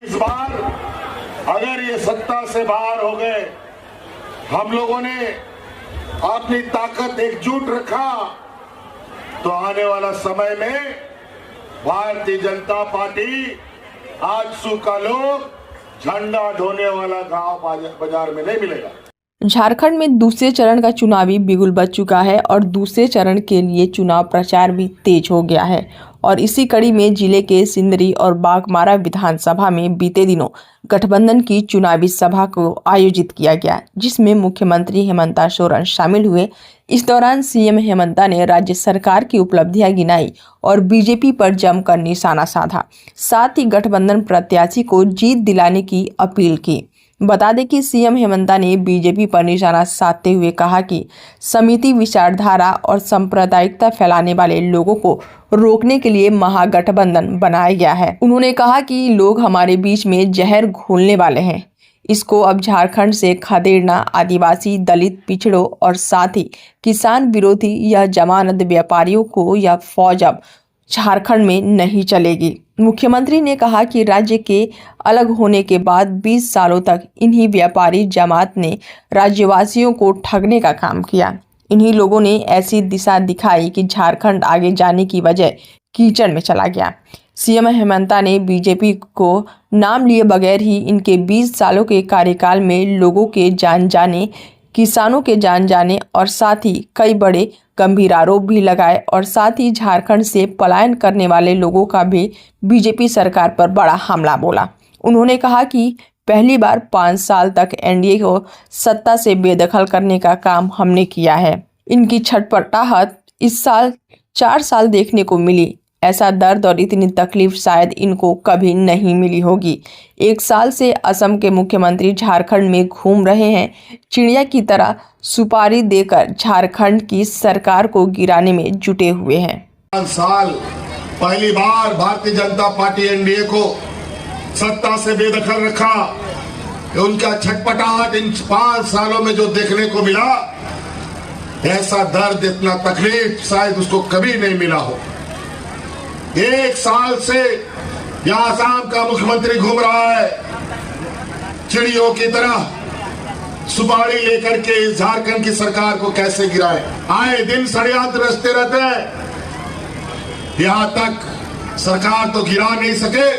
इस बार अगर ये सत्ता से बाहर हो गए, हम लोगों ने अपनी ताकत एकजुट रखा तो आने वाला समय में भारतीय जनता पार्टी आजसू का लोग झंडा ढोने वाला गांव बाजार में नहीं मिलेगा। झारखंड में दूसरे चरण का चुनावी बिगुल बज चुका है और दूसरे चरण के लिए चुनाव प्रचार भी तेज हो गया है और इसी कड़ी में जिले के सिंदरी और बाघमारा विधानसभा में बीते दिनों गठबंधन की चुनावी सभा को आयोजित किया गया, जिसमें मुख्यमंत्री हेमंता सोरेन शामिल हुए। इस दौरान सीएम हेमंता ने राज्य सरकार की उपलब्धियां गिनाई और बीजेपी पर जमकर निशाना साधा, साथ ही गठबंधन प्रत्याशी को जीत दिलाने की अपील की। बता दें कि सीएम हेमंता ने बीजेपी पर निशाना साधते हुए कहा कि समिति विचारधारा और सांप्रदायिकता फैलाने वाले लोगों को रोकने के लिए महागठबंधन बनाया गया है। उन्होंने कहा कि लोग हमारे बीच में जहर घोलने वाले हैं, इसको अब झारखंड से खदेड़ना आदिवासी, दलित, पिछड़ों और साथ ही किसान विरोधी यह जमानत व्यापारियों को यह फौज अब झारखंड में नहीं चलेगी। मुख्यमंत्री ने कहा कि राज्य के अलग होने के बाद 20 सालों तक इन्हीं व्यापारी जमात ने राज्यवासियों को ठगने का काम किया। इन्हीं लोगों ने ऐसी दिशा दिखाई कि झारखंड आगे जाने की बजाय कीचड़ में चला गया। सीएम हेमंता ने बीजेपी को नाम लिए बगैर ही इनके 20 सालों के कार्यकाल में लोगों के जान जाने, किसानों के जान जाने और साथ ही कई बड़े गंभीर आरोप भी लगाए और साथ ही झारखंड से पलायन करने वाले लोगों का भी बीजेपी सरकार पर बड़ा हमला बोला। उन्होंने कहा कि पहली बार 5 साल तक एनडीए को सत्ता से बेदखल करने का काम हमने किया है। इनकी छटपटाहट इस साल 4 साल देखने को मिली। ऐसा दर्द और इतनी तकलीफ शायद इनको कभी नहीं मिली होगी। 1 साल से असम के मुख्यमंत्री झारखंड में घूम रहे हैं, चिड़िया की तरह सुपारी देकर झारखंड की सरकार को गिराने में जुटे हुए हैं। 5 साल पहली बार भारतीय जनता पार्टी एनडीए को सत्ता से बेदखल रखा। उनका छटपटाहट इन 5 सालों में जो देखने को मिला, ऐसा दर्द, इतना तकलीफ शायद उसको कभी नहीं मिला हो। 1 साल से यहाँ असम का मुख्यमंत्री घूम रहा है, चिड़ियों की तरह सुपारी लेकर के इस झारखंड की सरकार को कैसे गिराए। आए दिन षड्यंत्र रचते रहते हैं। यहाँ तक सरकार तो गिरा नहीं सके,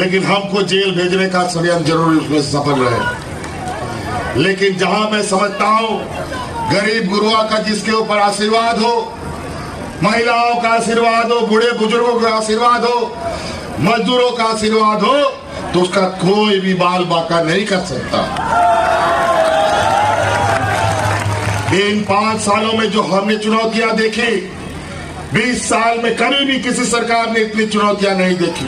लेकिन हमको जेल भेजने का षड्यंत्र जरूर उसमें सफल रहे। लेकिन जहां मैं समझता हूं गरीब गुरुआ का जिसके ऊपर आशीर्वाद हो, महिलाओं का आशीर्वाद हो, बूढ़े बुजुर्गों का आशीर्वाद हो, मजदूरों का आशीर्वाद हो, तो उसका कोई भी बाल बाका नहीं कर सकता। इन 5 सालों में जो हमने चुनौतियां देखी, 20 साल में कभी भी किसी सरकार ने इतनी चुनौतियां नहीं देखी।